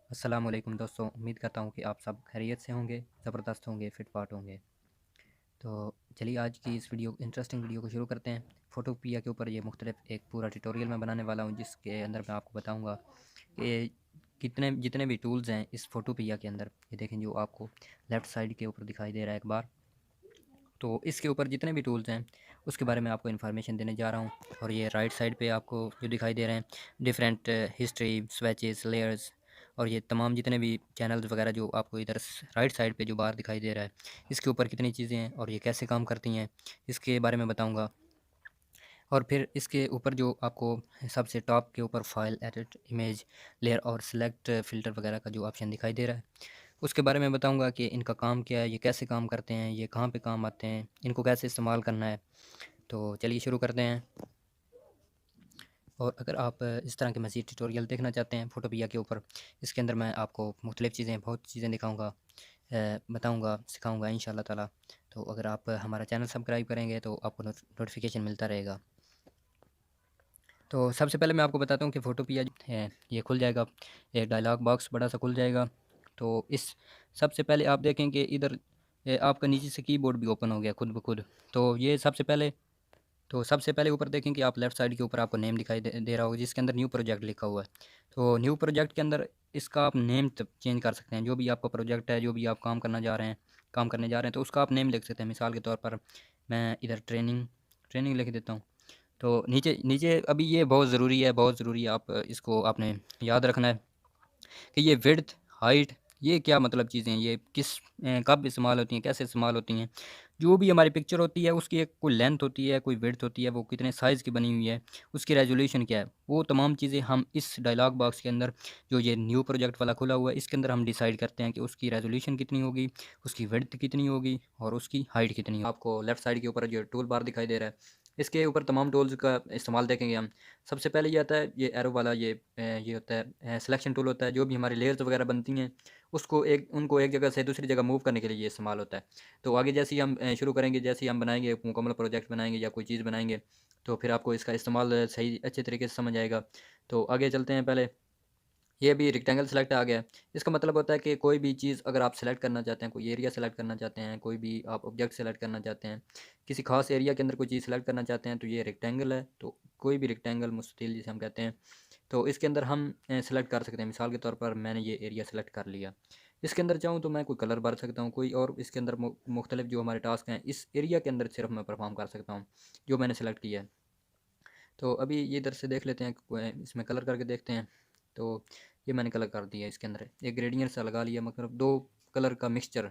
अस्सलामुअलैकुम दोस्तों, उम्मीद करता हूँ कि आप सब खैरियत से होंगे, ज़बरदस्त होंगे, फिट-फाट होंगे। तो चलिए आज की इस इंटरेस्टिंग वीडियो को शुरू करते हैं। फ़ोटोपिया के ऊपर ये मुख्तलिफ एक पूरा ट्यूटोरियल मैं बनाने वाला हूँ, जिसके अंदर मैं आपको बताऊँगा कि कितने जितने भी टूल्स हैं इस फ़ोटोपिया के अंदर। ये देखें जो आपको लेफ़्ट साइड के ऊपर दिखाई दे रहा है एक बार। तो इसके ऊपर जितने भी टूल्स हैं, उसके बारे में आपको इन्फॉर्मेशन देने जा रहा हूँ। और ये राइट साइड पे आपको जो दिखाई दे रहे हैं, डिफरेंट हिस्ट्री, स्वेचेस, लेयर्स और ये तमाम जितने भी चैनल्स वगैरह जो आपको इधर राइट साइड पे जो बाहर दिखाई दे रहा है, इसके ऊपर कितनी चीज़ें हैं और ये कैसे काम करती हैं, इसके बारे में बताऊँगा। और फिर इसके ऊपर जो आपको सबसे टॉप के ऊपर फाइल, एडिट, इमेज, लेयर और सेलेक्ट फ़िल्टर वगैरह का जो ऑप्शन दिखाई दे रहा है, उसके बारे में बताऊँगा कि इनका काम क्या है, ये कैसे काम करते हैं, ये कहाँ पे काम आते हैं, इनको कैसे इस्तेमाल करना है। तो चलिए शुरू करते हैं। और अगर आप इस तरह के मज़ीद ट्यूटोरियल देखना चाहते हैं फ़ोटोपिया के ऊपर, इसके अंदर मैं आपको मुख्तलिफ़ चीज़ें बहुत चीज़ें दिखाऊँगा, बताऊँगा, सिखाऊँगा इंशाअल्लाह ताला। तो अगर आप हमारा चैनल सब्सक्राइब करेंगे तो आपको नोटिफ़िकेशन मिलता रहेगा। तो सबसे पहले मैं आपको बताता हूँ कि फ़ोटोपिया जो है ये खुल जाएगा, एक डायलॉग बॉक्स बड़ा सा खुल जाएगा। तो इस सबसे पहले आप देखें कि इधर आपका नीचे से कीबोर्ड भी ओपन हो गया खुद ब खुद। तो सबसे पहले ऊपर देखें कि आप लेफ़्ट साइड के ऊपर आपको नेम दिखाई दे रहा होगा, जिसके अंदर न्यू प्रोजेक्ट लिखा हुआ है। तो न्यू प्रोजेक्ट के अंदर इसका आप नेम चेंज कर सकते हैं। जो भी आपका प्रोजेक्ट है, जो भी आप काम करने जा रहे हैं, तो उसका आप नेम लिख सकते हैं। मिसाल के तौर पर मैं इधर ट्रेनिंग ट्रेनिंग लिख देता हूँ। तो नीचे नीचे अभी ये बहुत ज़रूरी है, आप इसको आपने याद रखना है कि ये विड्थ, हाइट, ये क्या मतलब चीज़ें हैं, ये कब इस्तेमाल होती हैं, कैसे इस्तेमाल होती हैं। जो भी हमारी पिक्चर होती है उसकी एक कोई लेंथ होती है, कोई विड्थ होती है, वो कितने साइज़ की बनी हुई है, उसकी रेज़ोल्यूशन क्या है, वो तमाम चीज़ें हम इस डायलॉग बॉक्स के अंदर जो ये न्यू प्रोजेक्ट वाला खुला हुआ है, इसके अंदर हम डिसाइड करते हैं कि उसकी रेज़ोल्यूशन कितनी होगी, उसकी विड्थ कितनी होगी और उसकी हाइट कितनी होगी। आपको लेफ़्ट साइड के ऊपर जो टूल बार दिखाई दे रहा है, इसके ऊपर तमाम टूल्स का इस्तेमाल देखेंगे हम। सबसे पहले ये आता है ये एरो वाला, ये होता है सिलेक्शन टूल होता है। जो भी हमारी लेयर्स वगैरह बनती हैं उसको उनको एक जगह से दूसरी जगह मूव करने के लिए ये इस्तेमाल होता है। तो आगे जैसे ही हम शुरू करेंगे, जैसे ही हम बनाएंगे एक मुकम्मल प्रोजेक्ट बनाएंगे या कोई चीज़ बनाएंगे, तो फिर आपको इसका इस्तेमाल सही अच्छे तरीके से समझ आएगा। तो आगे चलते हैं। पहले ये भी रेक्टेंगल सेलेक्ट आ गया। इसका मतलब होता है कि कोई भी चीज़ अगर आप सेलेक्ट करना चाहते हैं, कोई एरिया सेलेक्ट करना चाहते हैं, कोई भी आप ऑब्जेक्ट सेलेक्ट करना चाहते हैं, किसी खास एरिया के अंदर कोई चीज़ सेलेक्ट करना चाहते हैं, तो ये रेक्टेंगल है। तो कोई भी रेक्टेंगल, मुस्ततील जिसे हम कहते हैं, तो इसके अंदर हम सेलेक्ट कर सकते हैं। मिसाल के तौर पर मैंने ये एरिया सेलेक्ट कर लिया। इसके अंदर चाहूँ तो मैं कोई कलर भर सकता हूँ, कोई और इसके अंदर मुख्तलिफ जो हमारे टास्क हैं इस एरिया के अंदर सिर्फ मैं परफॉर्म कर सकता हूँ, जो मैंने सेलेक्ट किया है। तो अभी ये इधर से देख लेते हैं, इसमें कलर करके देखते हैं। तो ये मैंने कलर कर दिया, इसके अंदर एक ग्रेडियंट सा लगा लिया, मतलब दो कलर का मिक्सचर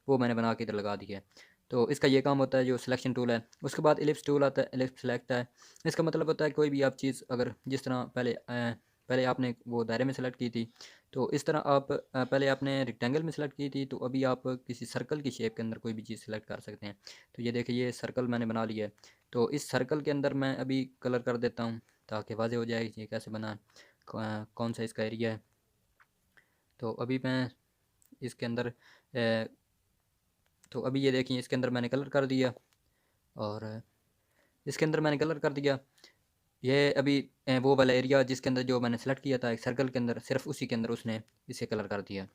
वो मैंने बना के इधर लगा दिया है। तो इसका ये काम होता है जो सिलेक्शन टूल है। उसके बाद एलिप्स टूल आता है, एलिप्स सेलेक्ट है। इसका मतलब होता है कोई भी आप चीज़ अगर जिस तरह पहले आपने वो दायरे में सेलेक्ट की थी, तो इस तरह आप पहले आपने रेक्टेंगल में सेलेक्ट की थी, तो अभी आप किसी सर्कल की शेप के अंदर कोई भी चीज़ सेलेक्ट कर सकते हैं। तो ये देखिए ये सर्कल मैंने बना लिया है। तो इस सर्कल के अंदर मैं अभी कलर कर देता हूँ ताकि वाज़ेह हो जाए ये कैसे बना है, कौन सा इसका एरिया है। तो अभी मैं इसके अंदर तो अभी ये देखिए इसके अंदर मैंने कलर कर दिया। और इसके अंदर मैंने कलर कर दिया। ये अभी वो वाला एरिया जिसके अंदर जो मैंने सेलेक्ट किया था एक सर्कल के अंदर, सिर्फ उसी के अंदर उसने इसे कलर कर दिया।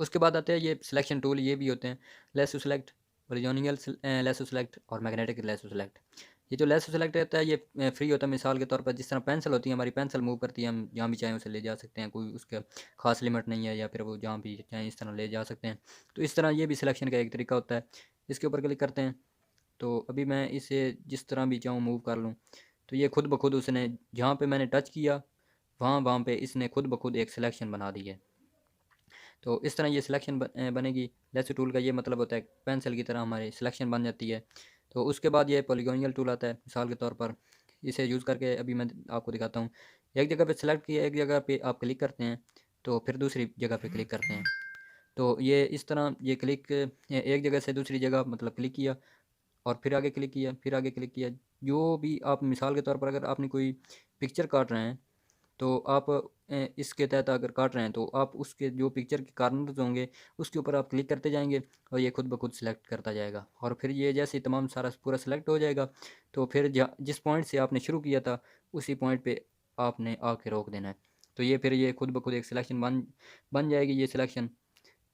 उसके बाद आते हैं ये सिलेक्शन टूल, ये भी होते हैं less select, original less select और मैग्नेटिक लेस सेलेक्ट। ये जो लेस सेलेक्ट रहता है ये फ्री होता है। मिसाल के तौर पर जिस तरह पेंसिल होती है, हमारी पेंसिल मूव करती है, हम जहाँ भी चाहें उसे ले जा सकते हैं, कोई उसका खास लिमिट नहीं है, या फिर वो जहाँ भी चाहें इस तरह ले जा सकते हैं। तो इस तरह ये भी सिलेक्शन का एक तरीका होता है। इसके ऊपर क्लिक करते हैं। तो अभी मैं इसे जिस तरह भी चाहूँ मूव कर लूँ, तो ये खुद ब खुद उसने जहाँ पे मैंने टच किया वहाँ वहाँ पे इसने खुद ब खुद एक सिलेक्शन बना दी है। तो इस तरह ये सिलेक्शन बनेगी। लेसो टूल का ये मतलब होता है पेंसिल की तरह हमारी सिलेक्शन बन जाती है। तो उसके बाद ये पॉलीगोनियल टूल आता है। मिसाल के तौर पर इसे यूज़ करके अभी मैं आपको दिखाता हूँ। एक जगह पे सेलेक्ट किया, एक जगह पे आप क्लिक करते हैं, तो फिर दूसरी जगह पे क्लिक करते हैं। तो ये इस तरह ये क्लिक एक जगह से दूसरी जगह मतलब क्लिक किया और फिर आगे क्लिक किया, फिर आगे क्लिक किया। जो भी आप मिसाल के तौर पर अगर आपने कोई पिक्चर काट रहे हैं, तो आप इसके तहत अगर काट रहे हैं तो आप उसके जो पिक्चर के कार्नर्स होंगे उसके ऊपर आप क्लिक करते जाएंगे और ये खुद ब खुद सिलेक्ट करता जाएगा। और फिर ये जैसे ही तमाम सारा पूरा सिलेक्ट हो जाएगा, तो फिर जिस पॉइंट से आपने शुरू किया था उसी पॉइंट पे आपने आके रोक देना है। तो ये फिर ये खुद ब खुद एक सिलेक्शन बन जाएगी ये सिलेक्शन।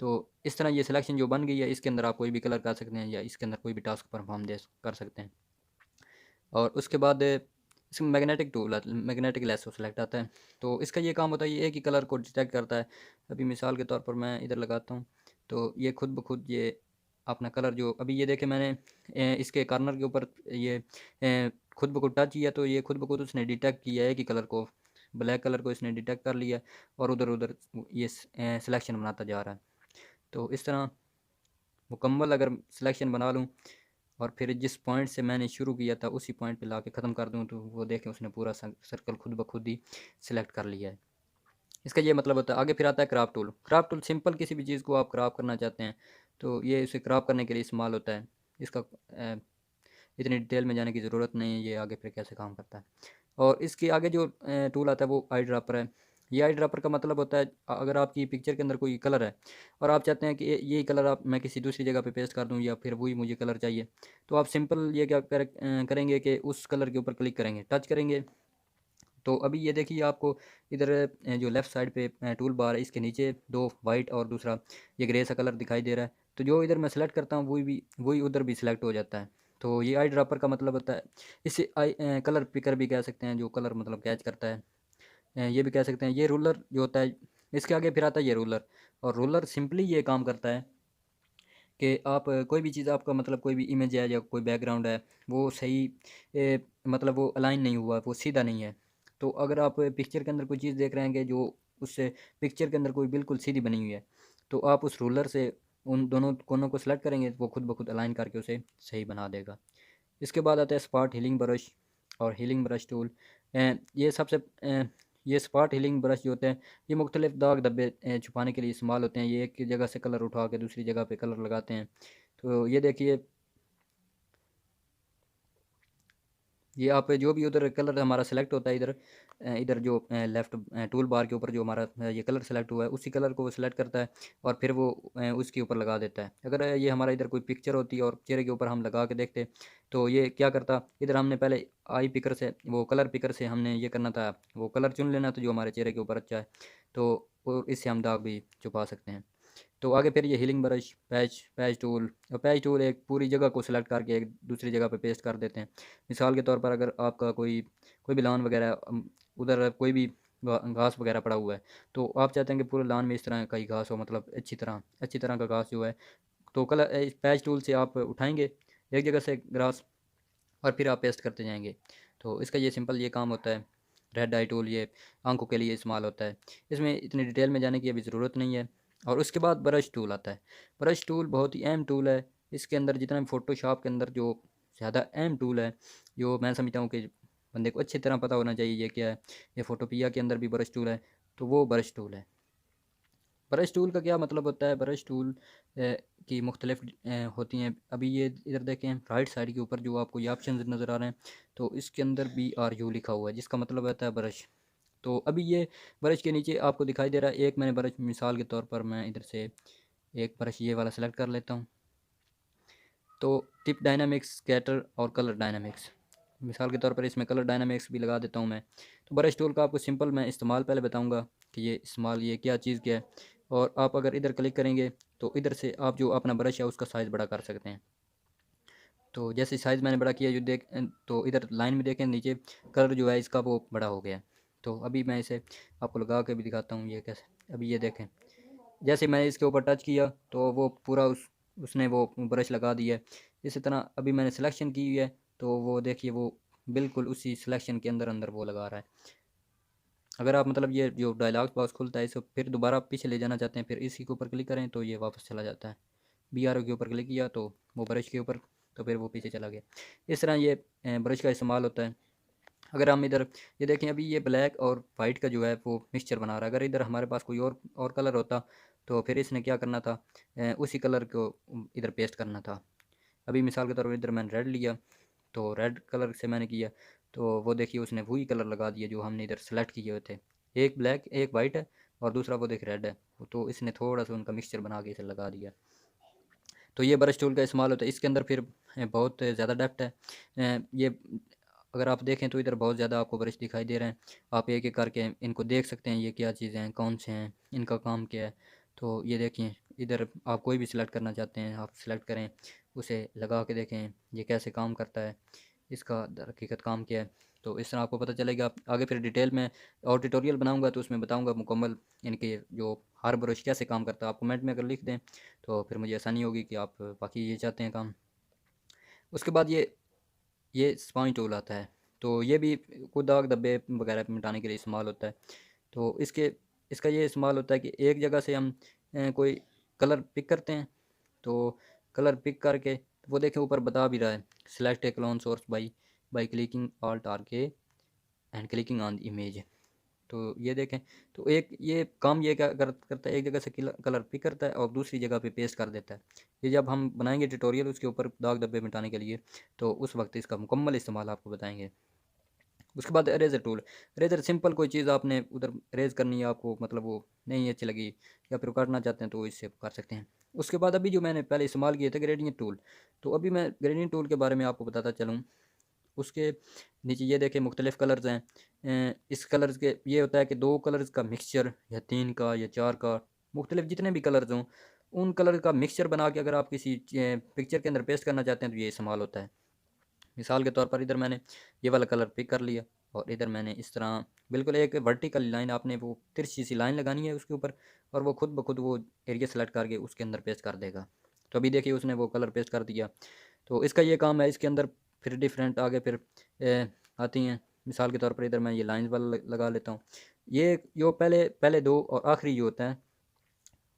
तो इस तरह ये सिलेक्शन जो बन गई है, इसके अंदर आप कोई भी कलर कर सकते हैं या इसके अंदर कोई भी टास्क परफॉर्म दे कर सकते हैं। और उसके बाद इसमें मैग्नेटिक टूल आता है, मैग्नेटिक लेसो सेलेक्ट आता है। तो इसका ये काम होता है, ये एक ही कलर को डिटेक्ट करता है। अभी मिसाल के तौर पर मैं इधर लगाता हूँ, तो ये खुद ब खुद ये अपना कलर जो अभी ये देखे मैंने इसके कॉर्नर के ऊपर ये खुद ब खुद टच किया, तो ये खुद ब खुद उसने डिटेक्ट किया है कि कलर को, ब्लैक कलर को इसने डिटेक्ट कर लिया और उधर उधर ये सिलेक्शन बनाता जा रहा है। तो इस तरह मुकम्मल अगर सिलेक्शन बना लूँ और फिर जिस पॉइंट से मैंने शुरू किया था उसी पॉइंट पे लाके ख़त्म कर दूँ, तो वो देखें उसने पूरा सर्कल खुद ब खुद ही सिलेक्ट कर लिया है। इसका ये मतलब होता है। आगे फिर आता है craft tool. Craft tool simple किसी भी चीज़ को आप क्राफ्ट करना चाहते हैं, तो ये इसे क्राफ्ट करने के लिए इस्तेमाल होता है। इसका इतनी डिटेल में जाने की ज़रूरत नहीं है, ये आगे फिर कैसे काम करता है। और इसके आगे जो टूल आता है वो आई ड्रापर है। ये आई ड्रापर का मतलब होता है, अगर आपकी पिक्चर के अंदर कोई कलर है और आप चाहते हैं कि यही कलर आप मैं किसी दूसरी जगह पे पेस्ट कर दूं या फिर वही मुझे कलर चाहिए, तो आप सिंपल ये क्या करेंगे कि उस कलर के ऊपर क्लिक करेंगे, टच करेंगे। तो अभी ये देखिए आपको इधर जो लेफ़्ट साइड पे टूल बार है, इसके नीचे दो वाइट और दूसरा ये ग्रे सा कलर दिखाई दे रहा है। तो जो इधर मैं सेलेक्ट करता हूँ वही उधर भी सिलेक्ट हो जाता है। तो ये आई ड्रॉपर का मतलब होता है। इसे कलर पिकर भी कह सकते हैं, जो कलर मतलब कैच करता है। ये भी कह सकते हैं। ये रूलर जो होता है, इसके आगे फिर आता है ये रूलर। और रूलर सिंपली ये काम करता है कि आप कोई भी चीज़, आपका मतलब कोई भी इमेज है या कोई बैकग्राउंड है, वो सही मतलब वो अलाइन नहीं हुआ, वो सीधा नहीं है। तो अगर आप पिक्चर के अंदर कोई चीज़ देख रहे हैं कि जो उससे पिक्चर के अंदर कोई बिल्कुल सीधी बनी हुई है, तो आप उस रूलर से उन दोनों कोनों को सेलेक्ट करेंगे, वो खुद ब खुद अलाइन करके उसे सही बना देगा। इसके बाद आता है स्पॉट हीलिंग ब्रश और हीलिंग ब्रश टूल। ये सबसे ये स्पॉट हीलिंग ब्रश जो होते हैं, ये मुख्तलिफ दाग धब्बे छुपाने के लिए इस्तेमाल होते हैं। ये एक जगह से कलर उठा के दूसरी जगह पे कलर लगाते हैं। तो ये देखिए, ये आप जो भी उधर कलर हमारा सेलेक्ट होता है, इधर जो लेफ़्ट टूल बार के ऊपर जो हमारा ये कलर सेलेक्ट हुआ है, उसी कलर को वो सेलेक्ट करता है और फिर वो उसके ऊपर लगा देता है। अगर ये हमारा इधर कोई पिक्चर होती और चेहरे के ऊपर हम लगा के देखते, तो ये क्या करता, इधर हमने पहले आई पिकर से, वो कलर पिकर से हमने ये करना था, वो कलर चुन लेना था जो हमारे चेहरे के ऊपर अच्छा है, तो इससे हम दाग भी छुपा सकते हैं। तो आगे फिर ये healing brush, patch patch tool. और पैच टूल एक पूरी जगह को सिलेक्ट करके एक दूसरी जगह पे पेस्ट कर देते हैं। मिसाल के तौर पर अगर आपका कोई कोई भी लॉन वगैरह उधर कोई भी घास वगैरह पड़ा हुआ है, तो आप चाहते हैं कि पूरे लॉन में इस तरह का ही घास हो, मतलब अच्छी तरह का घास जो है, तो कलर इस पैच टूल से आप उठाएंगे एक जगह से ग्रास और फिर आप पेस्ट करते जाएंगे। तो इसका ये सिंपल ये काम होता है। रेड आई टूल ये आंखों के लिए इस्तेमाल होता है। इसमें इतनी डिटेल में जाने की अभी ज़रूरत नहीं है। और उसके बाद ब्रश टूल आता है। ब्रश टूल बहुत ही अहम टूल है। इसके अंदर जितना भी फ़ोटोशॉप के अंदर जो ज़्यादा अहम टूल है, जो मैं समझता हूँ कि बंदे को अच्छी तरह पता होना चाहिए ये क्या है। ये फ़ोटोपिया के अंदर भी ब्रश टूल है, तो वो ब्रश टूल है। ब्रश टूल का क्या मतलब होता है? ब्रश टूल की मुख्तलिफ होती हैं। अभी ये इधर देखें राइट साइड के ऊपर जो आपको ये ऑप्शन नज़र आ रहे हैं, तो इसके अंदर BRU लिखा हुआ है, जिसका मतलब होता है ब्रश। तो अभी ये ब्रश के नीचे आपको दिखाई दे रहा है एक मैंने ब्रश, मिसाल के तौर पर मैं इधर से एक ब्रश ये वाला सेलेक्ट कर लेता हूँ। तो टिप डायनामिक्स, स्कैटर और कलर डायनामिक्स, मिसाल के तौर पर इसमें कलर डायनामिक्स भी लगा देता हूँ मैं। तो ब्रश टूल का आपको सिंपल मैं इस्तेमाल पहले बताऊँगा कि ये इस्तेमाल ये क्या चीज़ क्या है। और आप अगर इधर क्लिक करेंगे, तो इधर से आप जो अपना ब्रश है उसका साइज़ बड़ा कर सकते हैं। तो जैसे साइज़ मैंने बड़ा किया, जो तो इधर लाइन में देखें नीचे कलर जो है इसका वो बड़ा हो गया। तो अभी मैं इसे आपको लगा के भी दिखाता हूँ ये कैसे। अभी ये देखें, जैसे मैंने इसके ऊपर टच किया तो वो पूरा उसने वो ब्रश लगा दिया है। इसी तरह अभी मैंने सिलेक्शन की हुई है, तो वो देखिए वो बिल्कुल उसी सिलेक्शन के अंदर अंदर वो लगा रहा है। अगर आप मतलब ये जो डायलॉग बॉक्स खुलता है, इसको फिर दोबारा पीछे ले जाना चाहते हैं, फिर इसी के ऊपर क्लिक करें तो ये वापस चला जाता है। BRO के ऊपर क्लिक किया तो वो ब्रश के ऊपर, तो फिर वो पीछे चला गया। इस तरह ये ब्रश का इस्तेमाल होता है। अगर हम इधर ये देखें, अभी ये ब्लैक और वाइट का जो है वो मिक्सचर बना रहा है। अगर इधर हमारे पास कोई और कलर होता, तो फिर इसने क्या करना था, उसी कलर को इधर पेस्ट करना था। अभी मिसाल के तौर पर इधर मैंने रेड लिया, तो रेड कलर से मैंने किया, तो वो देखिए उसने वही कलर लगा दिया जो हमने इधर सेलेक्ट किए हुए थे। एक ब्लैक एक वाइट है और दूसरा वो देख रेड है, तो इसने थोड़ा सा उनका मिक्सचर बना के इसे लगा दिया। तो ये ब्रश टूल का इस्तेमाल होता है। इसके अंदर फिर बहुत ज़्यादा डेप्थ है। ये अगर आप देखें तो इधर बहुत ज़्यादा आपको ब्रश दिखाई दे रहे हैं। आप एक एक करके इनको देख सकते हैं, ये क्या चीज़ें हैं, कौन से हैं, इनका काम क्या है। तो ये देखिए, इधर आप कोई भी सिलेक्ट करना चाहते हैं आप सिलेक्ट करें, उसे लगा के देखें ये कैसे काम करता है, इसका हकीकत काम क्या है। तो इस तरह आपको पता चलेगा। आप आगे फिर डिटेल में और ट्यूटोरियल बनाऊंगा तो उसमें बताऊंगा मुकम्मल इनके जो हर ब्रश कैसे काम करता है। आप कमेंट में अगर लिख दें तो फिर मुझे आसानी होगी कि आप बाकी ये चाहते हैं काम। उसके बाद ये स्पंज टूल आता है, तो ये भी कोई दाग धब्बे वगैरह मिटाने के लिए इस्तेमाल होता है। तो इसका ये इस्तेमाल होता है कि एक जगह से हम कोई कलर पिक करते हैं, तो कलर पिक करके वो देखें ऊपर बता भी रहा है, select a clone source by clicking alt R के and clicking on the image. तो ये देखें, तो एक ये काम ये क्या करता है, एक जगह से कलर पिक करता है और दूसरी जगह पे पेस्ट कर देता है। ये जब हम बनाएंगे ट्यूटोरियल उसके ऊपर दाग धब्बे मिटाने के लिए, तो उस वक्त इसका मुकम्मल इस्तेमाल आपको बताएंगे। उसके बाद इरेजर टूल। इरेजर सिंपल कोई चीज़ आपने उधर इरेज करनी है आपको, मतलब वो नहीं अच्छी लगी या फिर काटना चाहते हैं तो इससे कर सकते हैं। उसके बाद अभी जो मैंने पहले इस्तेमाल किए थे ग्रेडियंट टूल, तो अभी मैं ग्रेडियंट टूल के बारे में आपको बताता चलूँ। उसके नीचे ये देखें मुख्तलिफ़ कलर्स हैं। इस कलर्स के ये होता है कि दो कलर्स का मिक्सचर या तीन का या चार का, मुख्तलिफ जितने भी कलर्स हों उन कलर का मिक्सचर बना के अगर आप किसी पिक्चर के अंदर पेस्ट करना चाहते हैं तो ये इस्तेमाल होता है। मिसाल के तौर पर इधर मैंने ये वाला कलर पिक कर लिया और इधर मैंने इस तरह बिल्कुल एक वर्टिकल लाइन, आपने वो तिरछी सी लाइन लगानी है उसके ऊपर, और वो खुद ब खुद वो एरिया सेलेक्ट करके उसके अंदर पेस्ट कर देगा। तो अभी देखिए उसने वो कलर पेस्ट कर दिया। तो इसका ये काम है। इसके अंदर फिर डिफरेंट आगे फिर आती हैं। मिसाल के तौर पर इधर मैं ये लाइंस वाला लगा लेता हूँ। ये जो पहले पहले दो और आखिरी जो होता है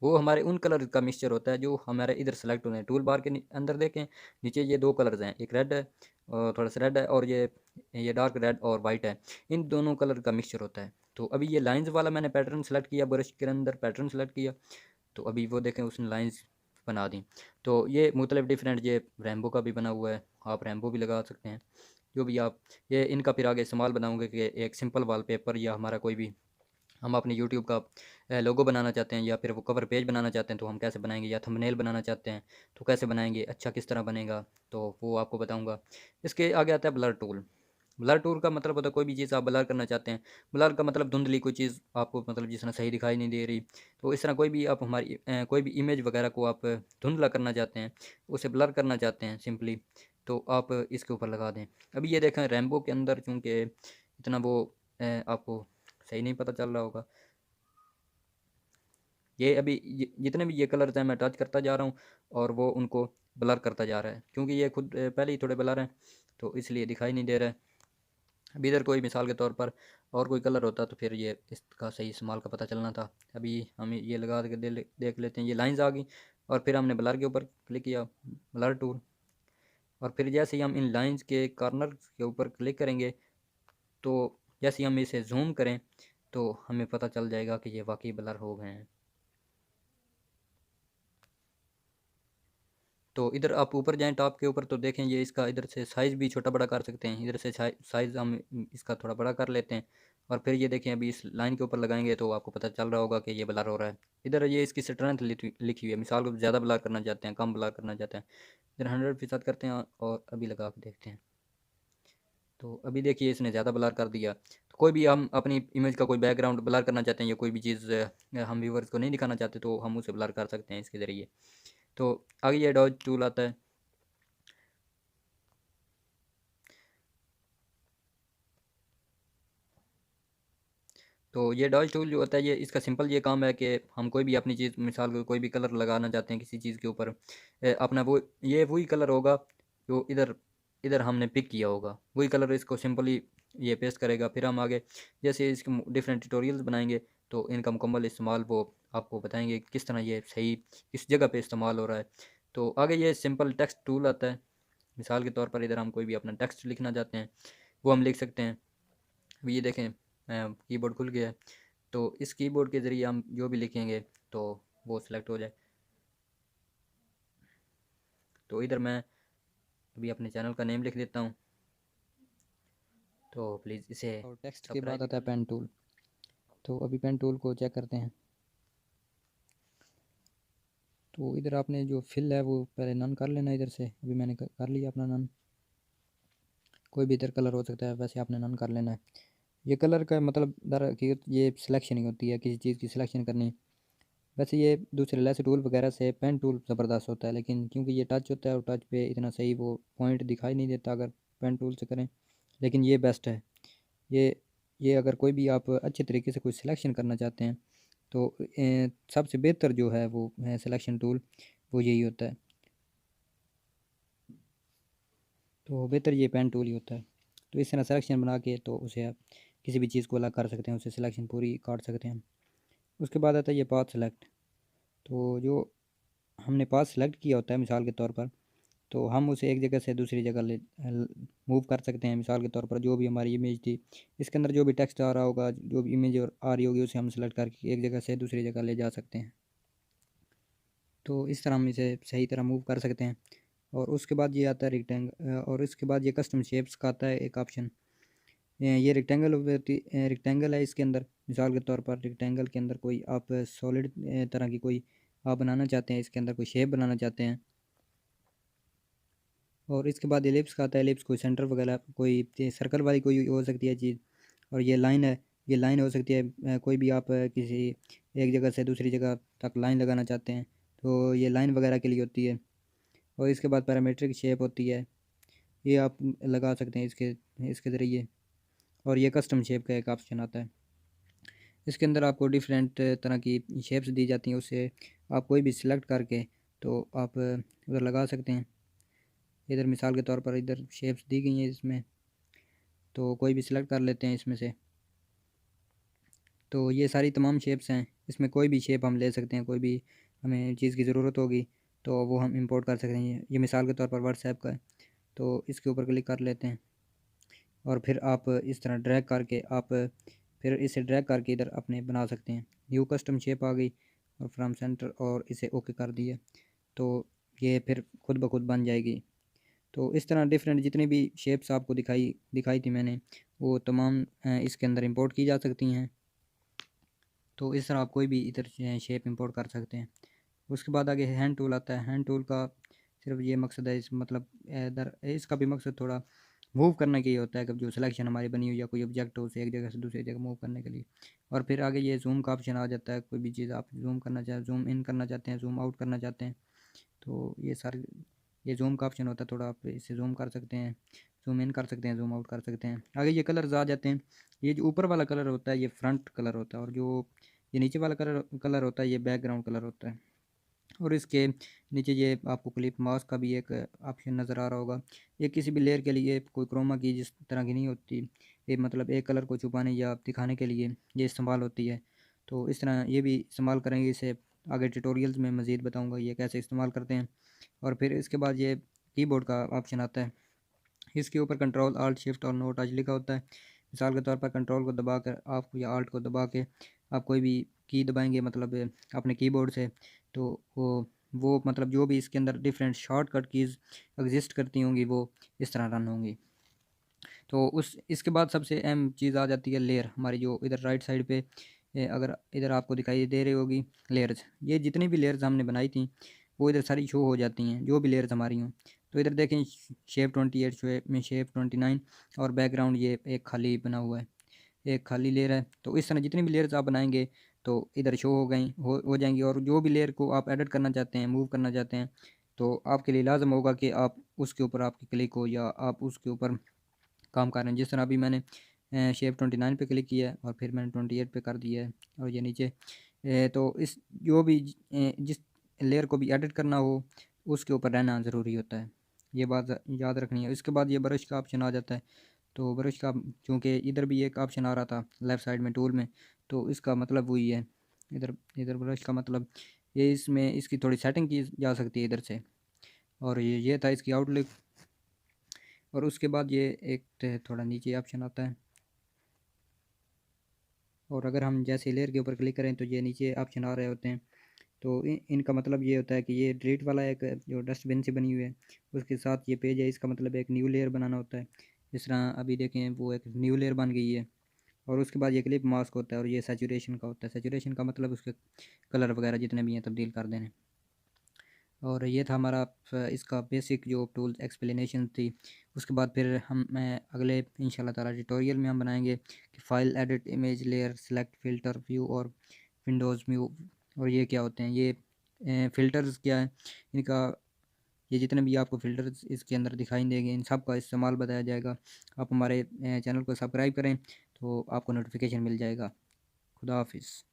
वो हमारे उन कलर का मिक्सचर होता है जो हमारे इधर सेलेक्ट होते हैं। टूल बार के अंदर देखें, नीचे ये दो कलर्स हैं, एक रेड है और थोड़ा सा रेड है, और ये डार्क रेड और वाइट है। इन दोनों कलर का मिक्सचर होता है। तो अभी ये लाइंस वाला मैंने पैटर्न सेलेक्ट किया, ब्रश के अंदर पैटर्न सेलेक्ट किया, तो अभी वो देखें उसने लाइंस बना दी। तो ये मुख्तलिफ डिफरेंट, ये रैम्बो का भी बना हुआ है, आप रैम्बो भी लगा सकते हैं। जो भी आप ये इनका फिर आगे इस्तेमाल बनाऊंगे कि एक सिंपल वॉलपेपर या हमारा कोई भी हम अपने यूट्यूब का लोगो बनाना चाहते हैं या फिर वो कवर पेज बनाना चाहते हैं तो हम कैसे बनाएंगे, या थंबनेल बनाना चाहते हैं तो कैसे बनाएंगे, अच्छा किस तरह बनेगा, तो वो आपको बताऊंगा। इसके आगे आता है ब्लर टूल। ब्लर टूल का मतलब होता है कोई भी चीज़ आप ब्लर करना चाहते हैं। ब्लर का मतलब धुंधली कोई चीज़ आपको, मतलब जिस तरह सही दिखाई नहीं दे रही, तो इस तरह कोई भी आप हमारी कोई भी इमेज वगैरह को आप धुंधला करना चाहते हैं, उसे ब्लर करना चाहते हैं सिंपली, तो आप इसके ऊपर लगा दें। अभी ये देखें रैम्बो के अंदर चूँकि इतना वो आपको सही नहीं पता चल रहा होगा। ये अभी जितने भी ये कलर्स हैं मैं टच करता जा रहा हूँ और वो उनको ब्लर करता जा रहा है, क्योंकि ये खुद पहले ही थोड़े ब्लर हैं तो इसलिए दिखाई नहीं दे रहा है। अभी इधर कोई मिसाल के तौर पर और कोई कलर होता तो फिर ये इसका सही इस्तेमाल का पता चलना था। अभी हम ये लगा के देख लेते हैं, ये लाइंस आ गई और फिर हमने ब्लर के ऊपर क्लिक किया, ब्लर टूल, और फिर जैसे ही हम इन लाइंस के कॉर्नर के ऊपर क्लिक करेंगे तो जैसे ही हम इसे जूम करें तो हमें पता चल जाएगा कि ये वाकई ब्लर हो गए हैं। तो इधर आप ऊपर जाएं टॉप के ऊपर तो देखें ये इसका इधर से साइज़ भी छोटा बड़ा कर सकते हैं। इधर से साइज़ हम इसका थोड़ा बड़ा कर लेते हैं और फिर ये देखें अभी इस लाइन के ऊपर लगाएंगे तो आपको पता चल रहा होगा कि ये ब्लर हो रहा है। इधर ये इसकी स्ट्रेंथ लिखी हुई है, मिसाल को ज़्यादा ब्लर करना चाहते हैं, कम ब्लर करना चाहते हैं, इधर 100% करते हैं और अभी लगा के देखते हैं। तो अभी देखिए इसने ज़्यादा ब्लर कर दिया। तो कोई भी हम अपनी इमेज का कोई बैकग्राउंड ब्लर करना चाहते हैं या कोई भी चीज़ हम व्यूवर्स को नहीं दिखाना चाहते तो हम उसे ब्लर कर सकते हैं इसके ज़रिए। तो आगे ये डॉज टूल आता है। तो ये डॉज टूल जो होता है ये इसका सिंपल ये काम है कि हम कोई भी अपनी चीज़, मिसाल को कोई भी कलर लगाना चाहते हैं किसी चीज़ के ऊपर, अपना वो ये वही कलर होगा जो इधर इधर हमने पिक किया होगा, वही कलर इसको सिंपली ये पेस्ट करेगा। फिर हम आगे जैसे इसके डिफरेंट ट्यूटोरियल्स बनाएंगे तो इनका मुकम्मल इस्तेमाल वो आपको बताएंगे किस तरह ये सही किस जगह पे इस्तेमाल हो रहा है। तो आगे ये सिंपल टेक्स्ट टूल आता है। मिसाल के तौर पर इधर हम कोई भी अपना टेक्स्ट लिखना चाहते हैं वो हम लिख सकते हैं। अभी ये देखें कीबोर्ड खुल गया है, तो इस कीबोर्ड के ज़रिए हम जो भी लिखेंगे तो वो सिलेक्ट हो जाए। तो इधर मैं अभी अपने चैनल का नेम लिख देता हूँ, तो प्लीज़ इसे और टेक्स्ट के सब्सक्राइब बाद भी आता है कर लें। Pen tool. तो अभी पेन टूल को चेक करते हैं। तो इधर आपने जो फिल है वो पहले नन कर लेना इधर से। अभी मैंने कर लिया अपना नन। कोई भी इधर कलर हो सकता है, वैसे आपने नन कर लेना है। ये कलर का मतलब दर हकीकत ये सिलेक्शन ही होती है, किसी चीज़ की सिलेक्शन करनी। वैसे ये दूसरे लेस टूल वगैरह से पेन टूल ज़बरदस्त होता है, लेकिन क्योंकि ये टच होता है और टच पे इतना सही वो पॉइंट दिखाई नहीं देता अगर पेन टूल से करें। लेकिन ये बेस्ट है। ये ये अगर कोई भी आप अच्छे तरीके से कोई सिलेक्शन करना चाहते हैं तो सबसे बेहतर जो है वो है सिलेक्शन टूल, वो यही होता है। तो बेहतर ये पेन टूल ही होता है। तो इस तरह सिलेक्शन बना के तो उसे आप किसी भी चीज़ को अलग कर सकते हैं, उसे सिलेक्शन पूरी काट सकते हैं। उसके बाद आता है ये पाथ सेलेक्ट। तो जो हमने पाथ सेलेक्ट किया होता है मिसाल के तौर पर, तो हम उसे एक जगह से दूसरी जगह ले मूव कर सकते हैं। मिसाल के तौर पर जो भी हमारी इमेज थी, इसके अंदर जो भी टेक्स्ट आ रहा होगा, जो भी इमेज और आ रही होगी, उसे हम सेलेक्ट करके एक जगह से दूसरी जगह ले जा सकते हैं। तो इस तरह हम इसे सही तरह मूव कर सकते हैं। और उसके बाद ये आता है रेक्टेंगल, और इसके बाद ये कस्टम शेप्स का आता है एक ऑप्शन। ये रेक्टेंगल रेक्टेंगल है इसके अंदर। मिसाल के तौर पर रेक्टेंगल के अंदर कोई आप सॉलिड तरह की कोई आप बनाना चाहते हैं, इसके अंदर कोई शेप बनाना चाहते हैं। और इसके बाद एलिप्स का आता है। एलिप्स कोई सेंटर वगैरह कोई सर्कल वाली कोई हो सकती है चीज़। और ये लाइन है, ये लाइन हो सकती है कोई भी आप किसी एक जगह से दूसरी जगह तक लाइन लगाना चाहते हैं, तो ये लाइन वगैरह के लिए होती है। और इसके बाद पैरामीट्रिक शेप होती है, ये आप लगा सकते हैं इसके इसके ज़रिए। और ये कस्टम शेप का एक ऑप्शन आता है। इसके अंदर आपको डिफरेंट तरह की शेप्स दी जाती हैं, उससे आप कोई भी सिलेक्ट करके तो आप उधर लगा सकते हैं। इधर मिसाल के तौर पर इधर शेप्स दी गई हैं इसमें, तो कोई भी सिलेक्ट कर लेते हैं इसमें से। तो ये सारी तमाम शेप्स हैं, इसमें कोई भी शेप हम ले सकते हैं। कोई भी हमें चीज़ की ज़रूरत होगी तो वो हम इंपोर्ट कर सकते हैं। ये मिसाल के तौर पर व्हाट्सएप का है, तो इसके ऊपर क्लिक कर लेते हैं और फिर आप इस तरह ड्रैग करके आप फिर इसे ड्रैग करके इधर अपने बना सकते हैं। न्यू कस्टम शेप आ गई और फ्रॉम सेंटर, और इसे ओके कर दिए तो ये फिर खुद ब खुद बन जाएगी। तो इस तरह डिफरेंट जितनी भी शेप्स आपको दिखाई दिखाई थी मैंने, वो तमाम इसके अंदर इंपोर्ट की जा सकती हैं। तो इस तरह आप कोई भी इधर शेप इंपोर्ट कर सकते हैं। उसके बाद आगे हैंड टूल आता है। हैंड टूल का सिर्फ ये मकसद है, इस मतलब इधर इसका भी मकसद थोड़ा मूव करने के लिए होता है कि जो सिलेक्शन हमारी बनी हुई या कोई ऑब्जेक्ट हो उसे एक जगह से दूसरी जगह मूव करने के लिए। और फिर आगे ये जूम का ऑप्शन आ जाता है। कोई भी चीज़ आप जूम करना चाहें, जूम इन करना चाहते हैं, जूम आउट करना चाहते हैं, तो ये सारे ये जूम का ऑप्शन होता है। थोड़ा आप इसे जूम कर सकते हैं, जूम इन कर सकते हैं, जूम आउट कर सकते हैं। आगे ये कलर्स आ जाते हैं। ये जो ऊपर वाला कलर होता है ये फ्रंट कलर होता है, और जो ये नीचे वाला कलर कलर होता है ये बैकग्राउंड कलर होता है। और इसके नीचे ये आपको क्लिप मास्क का भी एक ऑप्शन नज़र आ रहा होगा। ये किसी भी लेयर के लिए कोई क्रोमा की जिस तरह की नहीं होती, ये मतलब एक कलर को छुपाने या दिखाने के लिए ये इस्तेमाल होती है। तो इस तरह ये भी इस्तेमाल करेंगे, इसे आगे ट्यूटोरियल्स में मज़ीद बताऊंगा ये कैसे इस्तेमाल करते हैं। और फिर इसके बाद ये कीबोर्ड का ऑप्शन आता है। इसके ऊपर कंट्रोल आल्ट शिफ्ट और नो टच लिखा होता है। मिसाल के तौर पर कंट्रोल को दबाकर आप या आल्ट को दबा के आप कोई भी की दबाएंगे मतलब अपने कीबोर्ड से, तो वो मतलब जो भी इसके अंदर डिफरेंट शॉर्टकट कीज़ एग्जिस्ट करती होंगी वो इस तरह रन होंगी। तो उस इसके बाद सबसे अहम चीज़ आ जाती है लेयर हमारी, जो इधर राइट साइड पे अगर इधर आपको दिखाई दे रही होगी लेयर्स। ये जितनी भी लेयर्स हमने बनाई थी वो इधर सारी शो हो जाती हैं, जो भी लेयर्स हमारी हों। तो इधर देखें शेप 28, शेप में शेप 29, और बैकग्राउंड ये एक खाली बना हुआ है, एक खाली लेयर है। तो इस तरह जितनी भी लेयर्स आप बनाएंगे तो इधर शो हो गई हो जाएंगी। और जो भी लेयर को आप एडिट करना चाहते हैं, मूव करना चाहते हैं, तो आपके लिए लाजम होगा कि आप उसके ऊपर आपकी क्लिक हो या आप उसके ऊपर काम कर रहे हैं। जिस तरह अभी मैंने शेप 29 पे क्लिक किया है और फिर मैंने 28 पे कर दिया है, और ये नीचे तो इस जो भी जिस लेयर को भी एडिट करना हो उसके ऊपर रहना ज़रूरी होता है। ये बात याद रखनी है। इसके बाद ये ब्रश का ऑप्शन आ जाता है। तो ब्रश का चूँकि इधर भी एक ऑप्शन आ रहा था लेफ़्ट साइड में टूल में, तो इसका मतलब वही है। इधर इधर ब्रश का मतलब ये इसमें इसकी थोड़ी सेटिंग की जा सकती है इधर से। और ये था इसकी आउटलुक। और उसके बाद ये एक थोड़ा नीचे ऑप्शन आता है। और अगर हम जैसे लेयर के ऊपर क्लिक करें तो ये नीचे ऑप्शन आ रहे होते हैं। तो इनका मतलब ये होता है कि ये डिलीट वाला एक जो डस्टबिन से बनी हुई है उसके साथ ये पेज है, इसका मतलब एक न्यू लेयर बनाना होता है। जिस तरह अभी देखें वो एक न्यू लेयर बन गई है। और उसके बाद ये क्लिप मास्क होता है, और ये सैचुरेशन का होता है। सैचुरेशन का मतलब उसके कलर वगैरह जितने भी हैं तब्दील कर देने। और ये था हमारा इसका बेसिक जो टूल्स एक्सप्लेनेशन थी। उसके बाद फिर हम अगले इंशाल्लाह ताला ट्यूटोरियल में हम बनाएंगे कि file edit image layer select filter view और विंडोज़ व्यू। और ये क्या होते हैं, ये फ़िल्टर्स क्या है इनका, ये जितने भी आपको फ़िल्टर्स इसके अंदर दिखाई देंगे इन सब का इस्तेमाल बताया जाएगा। आप हमारे चैनल को सब्सक्राइब करें तो आपको नोटिफिकेशन मिल जाएगा। खुदा हाफिज़।